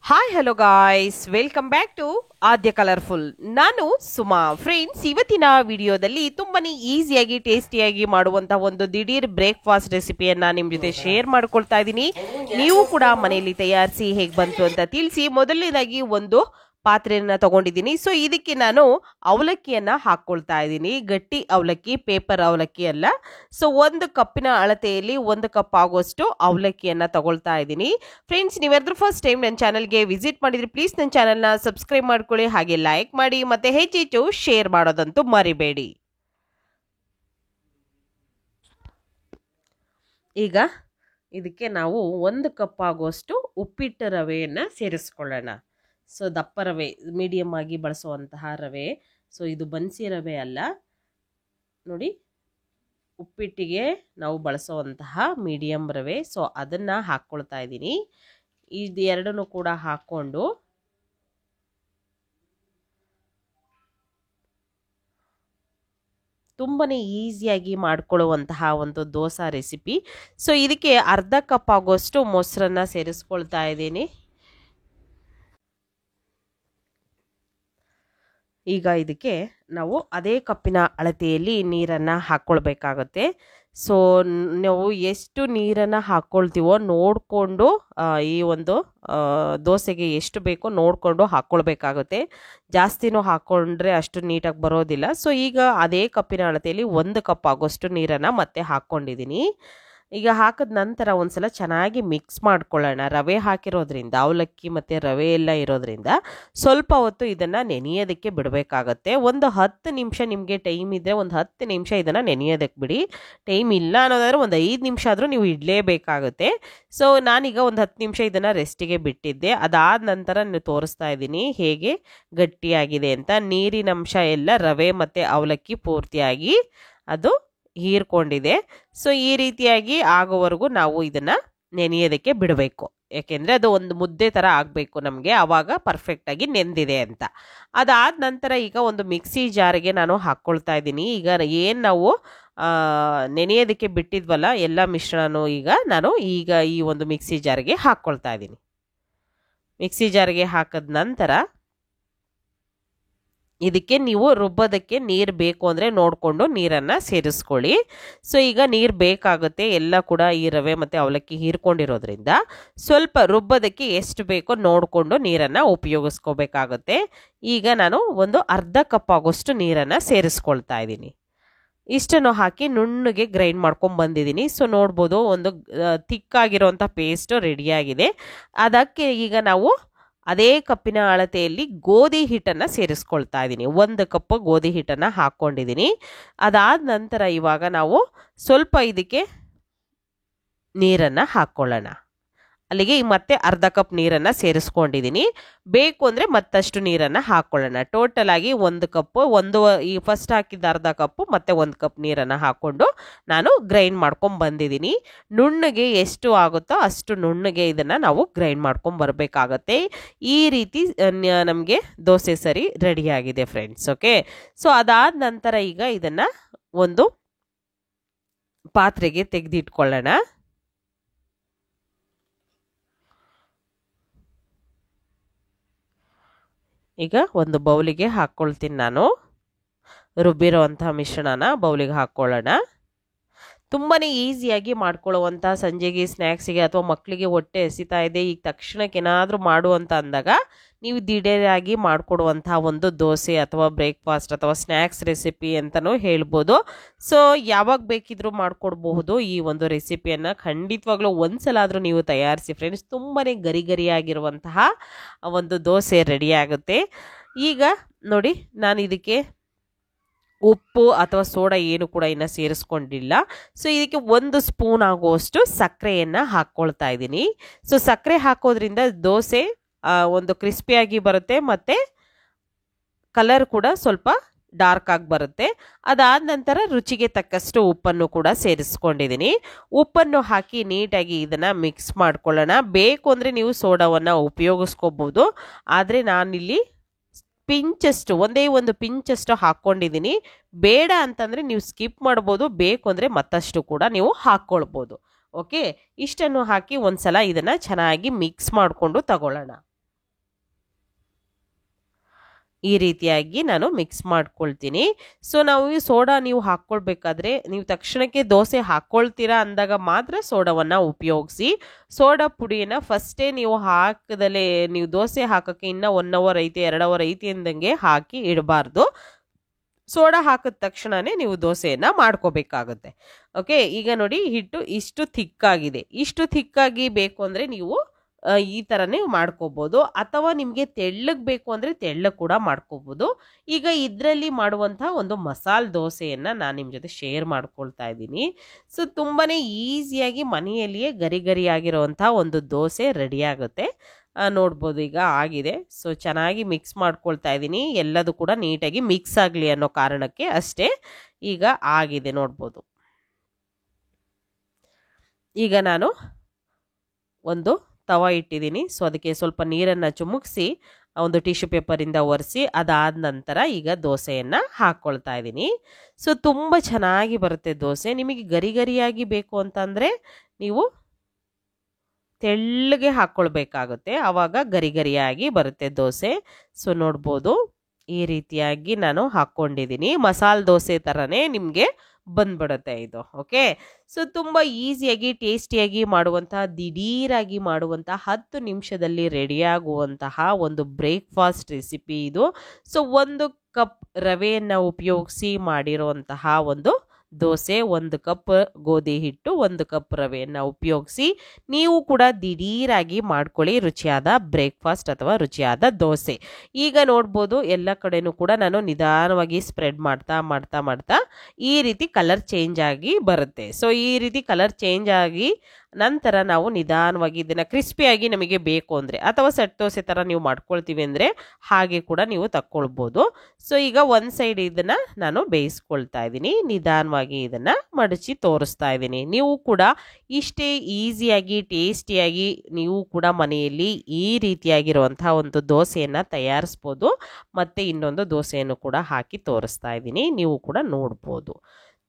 Hi hello guys, welcome back to Aadya colourful. ನಾನು Suma. Friends, ಇವತ್ತಿನ ವಿಡಿಯೋದಲ್ಲಿ ತುಂಬಾನೇ ಈಸಿಯಾಗಿ ಟೇಸ್ಟಿಯಾಗಿ ಮಾಡುವಂತಹ ಒಂದು ದಿಢೀರ್ ಬ್ರೇಕ್ಫಾಸ್ಟ್ ರೆಸಿಪಿಯನ್ನ ನಿಮ್ ಜೊತೆ ಶೇರ್ ಮಾಡ್ಕೊಳ್ತಾ ಇದ್ದೀನಿ. ನೀವು ಕೂಡ ಮನೆಯಲ್ಲಿ ತಯಾರಿಸಿ ಹೇಗೆ ಬಂತು ಅಂತ ತಿಳಿಸಿ. ಮೊದಲನೇದಾಗಿ ಒಂದು ಪಾತ್ರೆಯನ್ನ ತಗೊಂಡಿದ್ದೀನಿ. ಸೊ ಇದಕ್ಕೆ ನಾನು ಅವಲಕ್ಕಿಯನ್ನ ಹಾಕೊಳ್ತಾ ಇದ್ದೀನಿ. ಗಟ್ಟಿ ಅವಲಕ್ಕಿ, ಪೇಪರ್ ಅವಲಕ್ಕಿ ಅಲ್ಲ. ಸೊ 1 ಕಪ್ಪಿನ ಅಳತೆಯಲ್ಲಿ 1 ಕಪ್ ಆಗುವಷ್ಟು ಅವಲಕ್ಕಿಯನ್ನ ತಗೊಳ್ತಾ ಇದ್ದೀನಿ. ಫ್ರೆಂಡ್ಸ್, ನೀವೆಲ್ಲರೂ ಫಸ್ಟ್ ಟೈಮ್ ನನ್ನ ಚಾನಲ್ಗೆ ವಿಸಿಟ್ ಮಾಡಿದ್ರೆ ಪ್ಲೀಸ್ ನನ್ನ ಚಾನಲ್ನ ಸಬ್ಸ್ಕ್ರೈಬ್ ಮಾಡ್ಕೊಳ್ಳಿ, ಹಾಗೆ ಲೈಕ್ ಮಾಡಿ, ಮತ್ತೆ ಹೆಚ್ಚೆಚ್ಚು ಶೇರ್ ಮಾಡೋದಂತೂ ಮರಿಬೇಡಿ. ಈಗ ಇದಕ್ಕೆ ನಾವು 1 ಕಪ್ ಆಗುವಷ್ಟು ಉಪ್ಪಿಟ್ಟು ರವೆಯನ್ನು ಸೇರಿಸ್ಕೊಳ್ಳೋಣ. ಸೊ ದಪ್ಪ ರವೆ, ಮೀಡಿಯಮ್ ಆಗಿ ಬಳಸುವಂತಹ ರವೆ. ಸೊ ಇದು ಬನ್ಸಿ ರವೆ ಅಲ್ಲ ನೋಡಿ, ಉಪ್ಪಿಟ್ಟಿಗೆ ನಾವು ಬಳಸುವಂತಹ ಮೀಡಿಯಮ್ ರವೆ. ಸೊ ಅದನ್ನು ಹಾಕ್ಕೊಳ್ತಾ ಇದ್ದೀನಿ. ಇದು ಎರಡನ್ನೂ ಕೂಡ ಹಾಕ್ಕೊಂಡು ತುಂಬಾನೇ ಈಸಿಯಾಗಿ ಮಾಡ್ಕೊಳ್ಳುವಂತಹ ಒಂದು ದೋಸೆ ರೆಸಿಪಿ. ಸೊ ಇದಕ್ಕೆ ಅರ್ಧ ಕಪ್ ಆಗುವಷ್ಟು ಮೊಸರನ್ನ ಸೇರಿಸ್ಕೊಳ್ತಾ ಇದ್ದೀನಿ. ಈಗ ಇದಕ್ಕೆ ನಾವು ಅದೇ ಕಪ್ಪಿನ ಅಳತೆಯಲ್ಲಿ ನೀರನ್ನು ಹಾಕ್ಕೊಳ್ಬೇಕಾಗುತ್ತೆ. ಸೊ ನಾವು ಎಷ್ಟು ನೀರನ್ನು ಹಾಕ್ಕೊಳ್ತೀವೋ ನೋಡಿಕೊಂಡು ಈ ಒಂದು ದೋಸೆಗೆ ಎಷ್ಟು ಬೇಕೋ ನೋಡಿಕೊಂಡು ಹಾಕ್ಕೊಳ್ಬೇಕಾಗುತ್ತೆ. ಜಾಸ್ತಿನೂ ಹಾಕ್ಕೊಂಡ್ರೆ ಅಷ್ಟು ನೀಟಾಗಿ ಬರೋದಿಲ್ಲ. ಸೊ ಈಗ ಅದೇ ಕಪ್ಪಿನ ಅಳತೆಯಲ್ಲಿ 1 ಕಪ್ ಆಗೋಷ್ಟು ನೀರನ್ನು ಮತ್ತೆ ಹಾಕ್ಕೊಂಡಿದ್ದೀನಿ. ಈಗ ಹಾಕಿದ ನಂತರ ಒಂದ್ಸಲ ಚೆನ್ನಾಗಿ ಮಿಕ್ಸ್ ಮಾಡ್ಕೊಳ್ಳೋಣ. ರವೆ ಹಾಕಿರೋದ್ರಿಂದ, ಅವಲಕ್ಕಿ ಮತ್ತು ರವೆ ಎಲ್ಲ ಇರೋದ್ರಿಂದ ಸ್ವಲ್ಪ ಹೊತ್ತು ಇದನ್ನು ನೆನೆಯೋದಕ್ಕೆ ಬಿಡಬೇಕಾಗತ್ತೆ. ಒಂದು 10 ನಿಮಿಷ ನಿಮಗೆ ಟೈಮ್ ಇದ್ದರೆ ಒಂದು 10 ನಿಮಿಷ ಇದನ್ನು ನೆನೆಯೋದಕ್ಕೆ ಬಿಡಿ. ಟೈಮ್ ಇಲ್ಲ ಅನ್ನೋದಾದ್ರೆ ಒಂದು 5 ನಿಮಿಷ ಆದರೂ ನೀವು ಇಡಲೇಬೇಕಾಗುತ್ತೆ. ಸೊ ನಾನೀಗ ಒಂದು 10 ನಿಮಿಷ ಇದನ್ನು ರೆಸ್ಟಿಗೆ ಬಿಟ್ಟಿದ್ದೆ. ಅದಾದ ನಂತರ ತೋರಿಸ್ತಾ ಇದ್ದೀನಿ ಹೇಗೆ ಗಟ್ಟಿಯಾಗಿದೆ ಅಂತ. ನೀರಿನಂಶ ಎಲ್ಲ ರವೆ ಮತ್ತು ಅವಲಕ್ಕಿ ಪೂರ್ತಿಯಾಗಿ ಅದು ಹೀರ್ಕೊಂಡಿದೆ. ಸೊ ಈ ರೀತಿಯಾಗಿ ಆಗೋವರೆಗೂ ನಾವು ಇದನ್ನು ನೆನೆಯೋದಕ್ಕೆ ಬಿಡಬೇಕು. ಯಾಕೆಂದರೆ ಅದು ಒಂದು ಮುದ್ದೆ ಥರ ಆಗಬೇಕು ನಮಗೆ, ಆವಾಗ ಪರ್ಫೆಕ್ಟಾಗಿ ನೆಂದಿದೆ ಅಂತ. ಅದಾದ ನಂತರ ಈಗ ಒಂದು ಮಿಕ್ಸಿ ಜಾರಿಗೆ ನಾನು ಹಾಕ್ಕೊಳ್ತಾ ಇದ್ದೀನಿ. ಈಗ ಏನು ನಾವು ನೆನೆಯೋದಕ್ಕೆ ಬಿಟ್ಟಿದ್ವಲ್ಲ ಎಲ್ಲ ಮಿಶ್ರಣನೂ ನಾನು ಈ ಒಂದು ಮಿಕ್ಸಿ ಜಾರಿಗೆ ಹಾಕ್ಕೊಳ್ತಾ ಇದ್ದೀನಿ. ಮಿಕ್ಸಿ ಜಾರಿಗೆ ಹಾಕಿದ ನಂತರ ಇದಕ್ಕೆ ನೀವು ರುಬ್ಬೋದಕ್ಕೆ ನೀರು ಬೇಕು ಅಂದರೆ ನೋಡಿಕೊಂಡು ನೀರನ್ನು ಸೇರಿಸ್ಕೊಳ್ಳಿ. ಸೊ ಈಗ ನೀರು ಬೇಕಾಗುತ್ತೆ, ಎಲ್ಲ ಕೂಡ ಈ ರವೆ ಮತ್ತು ಅವಲಕ್ಕಿ ಹೀರ್ಕೊಂಡಿರೋದ್ರಿಂದ ಸ್ವಲ್ಪ ರುಬ್ಬೋದಕ್ಕೆ ಎಷ್ಟು ಬೇಕೋ ನೋಡಿಕೊಂಡು ನೀರನ್ನು ಉಪಯೋಗಿಸ್ಕೋಬೇಕಾಗುತ್ತೆ. ಈಗ ನಾನು ಒಂದು ಅರ್ಧ ಕಪ್ ಆಗೋಷ್ಟು ನೀರನ್ನು ಸೇರಿಸ್ಕೊಳ್ತಾ ಇದ್ದೀನಿ. ಇಷ್ಟನ್ನು ಹಾಕಿ ನುಣ್ಣಗೆ ಗ್ರೈಂಡ್ ಮಾಡ್ಕೊಂಡು ಬಂದಿದ್ದೀನಿ. ಸೊ ನೋಡ್ಬೋದು, ಒಂದು ಥಿಕ್ಕಾಗಿರೋಂಥ ಪೇಸ್ಟು ರೆಡಿಯಾಗಿದೆ. ಅದಕ್ಕೆ ಈಗ ನಾವು ಅದೇ ಕಪ್ಪಿನ ಅಳತೆಯಲ್ಲಿ ಗೋಧಿ ಹಿಟ್ಟನ್ನು ಸೇರಿಸ್ಕೊಳ್ತಾ ಇದ್ದೀನಿ. 1 ಕಪ್ ಗೋಧಿ ಹಿಟ್ಟನ್ನು ಹಾಕ್ಕೊಂಡಿದ್ದೀನಿ. ಅದಾದ ನಂತರ ಇವಾಗ ನಾವು ಸ್ವಲ್ಪ ಇದಕ್ಕೆ ನೀರನ್ನು ಹಾಕ್ಕೊಳ್ಳೋಣ. ಅಲ್ಲಿಗೆ ಮತ್ತೆ ಅರ್ಧ ಕಪ್ ನೀರನ್ನು ಸೇರಿಸ್ಕೊಂಡಿದ್ದೀನಿ. ಬೇಕು ಅಂದರೆ ಮತ್ತಷ್ಟು ನೀರನ್ನು ಹಾಕ್ಕೊಳ್ಳೋಣ. ಟೋಟಲ್ ಆಗಿ 1 ಕಪ್ಪು, ಈ ಫಸ್ಟ್ ಹಾಕಿದ್ದ ಅರ್ಧ ಕಪ್ಪು ಮತ್ತು 1 ಕಪ್ ನೀರನ್ನು ಹಾಕ್ಕೊಂಡು ನಾನು ಗ್ರೈಂಡ್ ಮಾಡ್ಕೊಂಡು ಬಂದಿದ್ದೀನಿ. ನುಣ್ಣಗೆ ಎಷ್ಟು ಆಗುತ್ತೋ ಅಷ್ಟು ನುಣ್ಣಗೆ ಇದನ್ನು ನಾವು ಗ್ರೈಂಡ್ ಮಾಡ್ಕೊಂಡು ಬರಬೇಕಾಗತ್ತೆ. ಈ ರೀತಿ ನಮಗೆ ದೋಸೆ ಸರಿ ರೆಡಿಯಾಗಿದೆ ಫ್ರೆಂಡ್ಸ್. ಓಕೆ, ಸೊ ಅದಾದ ನಂತರ ಈಗ ಇದನ್ನು ಒಂದು ಪಾತ್ರೆಗೆ ತೆಗೆದಿಟ್ಕೊಳ್ಳೋಣ. ಈಗ ಒಂದು ಬೌಲಿಗೆ ಹಾಕ್ಕೊಳ್ತೀನಿ. ನಾನು ರುಬ್ಬಿರೋ ಅಂತಹ ಮಿಶ್ರಣನ ಬೌಲಿಗೆ ಹಾಕ್ಕೊಳ್ಳೋಣ. ತುಂಬಾ ಈಸಿಯಾಗಿ ಮಾಡ್ಕೊಳ್ಳುವಂಥ, ಸಂಜೆಗೆ ಸ್ನ್ಯಾಕ್ಸಿಗೆ ಅಥವಾ ಮಕ್ಕಳಿಗೆ ಹೊಟ್ಟೆ ಹಸಿತಾ ಇದೆ, ಈಗ ತಕ್ಷಣಕ್ಕೆ ಏನಾದರೂ ಮಾಡುವಂತ ಅಂದಾಗ ನೀವು ದಿಢೀರಾಗಿ ಮಾಡಿಕೊಡುವಂಥ ಒಂದು ದೋಸೆ ಅಥವಾ ಬ್ರೇಕ್ಫಾಸ್ಟ್ ಅಥವಾ ಸ್ನ್ಯಾಕ್ಸ್ ರೆಸಿಪಿ ಅಂತಲೂ ಹೇಳ್ಬೋದು. ಸೊ ಯಾವಾಗ ಬೇಕಿದ್ರೂ ಮಾಡಿಕೊಡ್ಬಹುದು ಈ ಒಂದು ರೆಸಿಪಿಯನ್ನು. ಖಂಡಿತವಾಗ್ಲೂ ಒಂದ್ಸಲ ಆದರೂ ನೀವು ತಯಾರಿಸಿ ಫ್ರೆಂಡ್ಸ್. ತುಂಬಾ ಗರಿಗರಿಯಾಗಿರುವಂತಹ ಒಂದು ದೋಸೆ ರೆಡಿಯಾಗುತ್ತೆ. ಈಗ ನೋಡಿ, ನಾನು ಇದಕ್ಕೆ ಉಪ್ಪು ಅಥವಾ ಸೋಡಾ ಏನು ಕೂಡ ಇನ್ನು ಸೇರಿಸ್ಕೊಂಡಿಲ್ಲ. ಸೊ ಇದಕ್ಕೆ 1 ಸ್ಪೂನ್ ಆಗುವಷ್ಟು ಸಕ್ಕರೆಯನ್ನು ಹಾಕ್ಕೊಳ್ತಾ ಇದ್ದೀನಿ. ಸೊ ಸಕ್ಕರೆ ಹಾಕೋದ್ರಿಂದ ದೋಸೆ ಒಂದು ಕ್ರಿಸ್ಪಿಯಾಗಿ ಬರುತ್ತೆ ಮತ್ತು ಕಲರ್ ಕೂಡ ಸ್ವಲ್ಪ ಡಾರ್ಕ್ ಆಗಿ ಬರುತ್ತೆ. ಅದಾದ ನಂತರ ರುಚಿಗೆ ತಕ್ಕಷ್ಟು ಉಪ್ಪನ್ನು ಕೂಡ ಸೇರಿಸ್ಕೊಂಡಿದ್ದೀನಿ. ಉಪ್ಪನ್ನು ಹಾಕಿ ನೀಟಾಗಿ ಇದನ್ನು ಮಿಕ್ಸ್ ಮಾಡ್ಕೊಳ್ಳೋಣ. ಬೇಕು ಅಂದರೆ ನೀವು ಸೋಡಾವನ್ನು ಉಪಯೋಗಿಸ್ಕೋಬೋದು, ಆದರೆ ನಾನಿಲ್ಲಿ ಪಿಂಚಷ್ಟು, ಒಂದೇ ಒಂದು ಪಿಂಚಷ್ಟು ಹಾಕ್ಕೊಂಡಿದ್ದೀನಿ. ಬೇಡ ಅಂತಂದರೆ ನೀವು ಸ್ಕಿಪ್ ಮಾಡ್ಬೋದು, ಬೇಕು ಅಂದರೆ ಮತ್ತಷ್ಟು ಕೂಡ ನೀವು ಹಾಕ್ಕೊಳ್ಬೋದು. ಓಕೆ, ಇಷ್ಟನ್ನು ಹಾಕಿ ಒಂದ್ಸಲ ಇದನ್ನು ಚೆನ್ನಾಗಿ ಮಿಕ್ಸ್ ಮಾಡಿಕೊಂಡು ತಗೊಳ್ಳೋಣ. ಈ ರೀತಿಯಾಗಿ ನಾನು ಮಿಕ್ಸ್ ಮಾಡ್ಕೊಳ್ತೀನಿ. ಸೊ ನಾವು ಈ ಸೋಡಾ ನೀವು ಹಾಕ್ಕೊಳ್ಬೇಕಾದ್ರೆ ನೀವು ತಕ್ಷಣಕ್ಕೆ ದೋಸೆ ಹಾಕ್ಕೊಳ್ತೀರಾ ಅಂದಾಗ ಮಾತ್ರ ಸೋಡಾವನ್ನು ಉಪಯೋಗಿಸಿ. ಸೋಡಾ ಪುಡಿಯನ್ನು ಫಸ್ಟೇ ನೀವು ಹಾಕದಲ್ಲೇ ನೀವು ದೋಸೆ ಹಾಕೋಕ್ಕೆ ಇನ್ನೂ 1 ಅವರ್ ಐತೆ 2 ಅವರ್ ಐತೆ ಅಂದಂಗೆ ಹಾಕಿ ಇಡಬಾರ್ದು. ಸೋಡಾ ಹಾಕಿದ ತಕ್ಷಣನೇ ನೀವು ದೋಸೆಯನ್ನು ಮಾಡ್ಕೋಬೇಕಾಗುತ್ತೆ. ಓಕೆ, ಈಗ ನೋಡಿ ಹಿಟ್ಟು ಇಷ್ಟು ಥಿಕ್ಕಾಗಿದೆ. ಇಷ್ಟು ಥಿಕ್ಕಾಗಿ ಬೇಕು ಅಂದರೆ ನೀವು ಈ ಥರನೇ ಮಾಡ್ಕೋಬೋದು, ಅಥವಾ ನಿಮಗೆ ತೆಳ್ಳಗೆ ಬೇಕು ಅಂದರೆ ತೆಳ್ಳಗೆ ಕೂಡ ಮಾಡ್ಕೋಬೋದು. ಈಗ ಇದರಲ್ಲಿ ಮಾಡುವಂಥ ಒಂದು ಮಸಾಲೆ ದೋಸೆಯನ್ನು ನಾನು ನಿಮ್ಮ ಜೊತೆ ಶೇರ್ ಮಾಡ್ಕೊಳ್ತಾ ಇದ್ದೀನಿ. ಸೊ ತುಂಬಾ ಈಸಿಯಾಗಿ ಮನೆಯಲ್ಲಿಯೇ ಗರಿ ಗರಿಯಾಗಿರುವಂಥ ಒಂದು ದೋಸೆ ರೆಡಿ ಆಗುತ್ತೆ. ನೋಡ್ಬೋದು ಈಗ ಆಗಿದೆ. ಸೊ ಚೆನ್ನಾಗಿ ಮಿಕ್ಸ್ ಮಾಡ್ಕೊಳ್ತಾ ಇದ್ದೀನಿ, ಎಲ್ಲದೂ ಕೂಡ ನೀಟಾಗಿ ಮಿಕ್ಸ್ ಆಗಲಿ ಅನ್ನೋ ಕಾರಣಕ್ಕೆ ಅಷ್ಟೇ. ಈಗ ಆಗಿದೆ ನೋಡ್ಬೋದು. ಈಗ ನಾನು ಒಂದು ತವ ಇಟ್ಟಿದ್ದೀನಿ. ಸೊ ಅದಕ್ಕೆ ಸ್ವಲ್ಪ ನೀರನ್ನು ಚುಮುಕ್ಸಿ ಒಂದು ಟಿಶ್ಯೂ ಪೇಪರಿಂದ ಒರೆಸಿ ಅದಾದ ನಂತರ ಈಗ ದೋಸೆಯನ್ನು ಹಾಕ್ಕೊಳ್ತಾ ಇದ್ದೀನಿ. ಸೊ ತುಂಬ ಚೆನ್ನಾಗಿ ಬರುತ್ತೆ ದೋಸೆ. ನಿಮಗೆ ಗರಿ ಗರಿಯಾಗಿ ಬೇಕು ಅಂತಂದರೆ ನೀವು ತೆಳ್ಳಗೆ ಹಾಕ್ಕೊಳ್ಬೇಕಾಗುತ್ತೆ, ಆವಾಗ ಗರಿ ಗರಿಯಾಗಿ ಬರುತ್ತೆ ದೋಸೆ. ಸೊ ನೋಡ್ಬೋದು ಈ ರೀತಿಯಾಗಿ ನಾನು ಹಾಕ್ಕೊಂಡಿದ್ದೀನಿ. ಮಸಾಲೆ ದೋಸೆ ಥರನೇ ನಿಮಗೆ ಬಂದ್ಬಿಡುತ್ತೆ ಇದು. ಓಕೆ, ಸೊ ತುಂಬ ಈಸಿಯಾಗಿ ಟೇಸ್ಟಿಯಾಗಿ ಮಾಡುವಂತಹ, ದಿಢೀರಾಗಿ ಮಾಡುವಂತಹ 10 ನಿಮಿಷದಲ್ಲಿ ರೆಡಿಯಾಗುವಂತಹ ಒಂದು ಬ್ರೇಕ್ಫಾಸ್ಟ್ ರೆಸಿಪಿ ಇದು. ಸೊ 1 ಕಪ್ ರವೆಯನ್ನು ಉಪಯೋಗಿಸಿ ಮಾಡಿರುವಂತಹ ಒಂದು ದೋಸೆ, 1 ಕಪ್ ಗೋಧಿ ಹಿಟ್ಟು, 1 ಕಪ್ ರವೆಯನ್ನು ಉಪಯೋಗಿಸಿ ನೀವು ಕೂಡ ದಿಢೀರಾಗಿ ಮಾಡ್ಕೊಳ್ಳಿ ರುಚಿಯಾದ ಬ್ರೇಕ್ಫಾಸ್ಟ್ ಅಥವಾ ರುಚಿಯಾದ ದೋಸೆ. ಈಗ ನೋಡ್ಬೋದು ಎಲ್ಲ ಕಡೆನೂ ಕೂಡ ನಾನು ನಿಧಾನವಾಗಿ ಸ್ಪ್ರೆಡ್ ಮಾಡ್ತಾ ಮಾಡ್ತಾ ಮಾಡ್ತಾ ಈ ರೀತಿ ಕಲರ್ ಚೇಂಜ್ ಆಗಿ ಬರುತ್ತೆ. ಸೊ ಈ ರೀತಿ ಕಲರ್ ಚೇಂಜ್ ಆಗಿ ನಂತರ ನಾವು ನಿಧಾನವಾಗಿ ಇದನ್ನು ಕ್ರಿಸ್ಪಿಯಾಗಿ ನಮಗೆ ಬೇಕು ಅಂದರೆ, ಅಥವಾ ಸೆಟ್ ದೋಸೆ ಥರ ನೀವು ಮಾಡ್ಕೊಳ್ತೀವಿ ಅಂದರೆ ಹಾಗೆ ಕೂಡ ನೀವು ತಕ್ಕೊಳ್ಬೋದು. ಸೊ ಈಗ ಒಂದು ಸೈಡ್ ಇದನ್ನು ನಾನು ಬೇಯಿಸ್ಕೊಳ್ತಾ ಇದ್ದೀನಿ, ನಿಧಾನವಾಗಿ ಇದನ್ನು ಮಡಚಿ ತೋರಿಸ್ತಾ ಇದ್ದೀನಿ. ನೀವು ಕೂಡ ಇಷ್ಟೇ ಈಸಿಯಾಗಿ ಟೇಸ್ಟಿಯಾಗಿ ನೀವು ಕೂಡ ಮನೆಯಲ್ಲಿ ಈ ರೀತಿಯಾಗಿರುವಂತಹ ಒಂದು ದೋಸೆಯನ್ನು ತಯಾರಿಸ್ಬೋದು. ಮತ್ತು ಇನ್ನೊಂದು ದೋಸೆಯನ್ನು ಕೂಡ ಹಾಕಿ ತೋರಿಸ್ತಾ ಇದ್ದೀನಿ, ನೀವು ಕೂಡ ನೋಡ್ಬೋದು.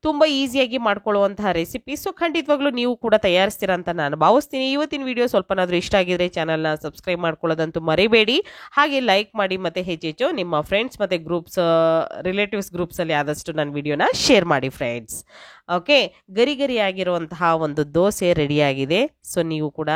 ತುಂಬ ಈಸಿಯಾಗಿ ಮಾಡ್ಕೊಳ್ಳುವಂತಹ ರೆಸಿಪಿ. ಸೊ ಖಂಡಿತವಾಗ್ಲೂ ನೀವು ಕೂಡ ತಯಾರಿಸ್ತೀರಾ ಅಂತ ನಾನು ಭಾವಿಸ್ತೀನಿ. ಇವತ್ತಿನ ವಿಡಿಯೋ ಸ್ವಲ್ಪನಾದರೂ ಇಷ್ಟ ಆಗಿದ್ರೆ ಚಾನಲ್ನ ಸಬ್ಸ್ಕ್ರೈಬ್ ಮಾಡ್ಕೊಳ್ಳೋದಂತೂ ಮರಿಬೇಡಿ. ಹಾಗೆ ಲೈಕ್ ಮಾಡಿ, ಮತ್ತು ಹೆಚ್ಚೆಚ್ಚು ನಿಮ್ಮ ಫ್ರೆಂಡ್ಸ್ ಮತ್ತು ಗ್ರೂಪ್ಸ್, ರಿಲೇಟಿವ್ಸ್ ಗ್ರೂಪ್ಸಲ್ಲಿ ಆದಷ್ಟು ನನ್ನ ವಿಡಿಯೋನ ಶೇರ್ ಮಾಡಿ ಫ್ರೆಂಡ್ಸ್. ಓಕೆ, ಗರಿ ಗರಿಯಾಗಿರುವಂತಹ ಒಂದು ದೋಸೆ ರೆಡಿಯಾಗಿದೆ. ಸೊ ನೀವು ಕೂಡ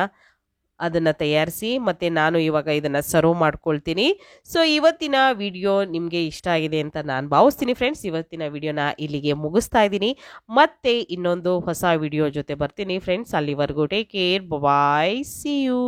ಅದನ್ನು ತಯಾರಿಸಿ, ಮತ್ತು ನಾನು ಇವಾಗ ಇದನ್ನು ಸರ್ವ್ ಮಾಡ್ಕೊಳ್ತೀನಿ. ಸೊ ಇವತ್ತಿನ ವಿಡಿಯೋ ನಿಮಗೆ ಇಷ್ಟ ಆಗಿದೆ ಅಂತ ನಾನು ಭಾವಿಸ್ತೀನಿ ಫ್ರೆಂಡ್ಸ್. ಇವತ್ತಿನ ವಿಡಿಯೋನ ಇಲ್ಲಿಗೆ ಮುಗಿಸ್ತಾ ಇದ್ದೀನಿ. ಮತ್ತೆ ಇನ್ನೊಂದು ಹೊಸ ವಿಡಿಯೋ ಜೊತೆ ಬರ್ತೀನಿ ಫ್ರೆಂಡ್ಸ್. ಅಲ್ಲಿವರೆಗೂ take care, bye, see you.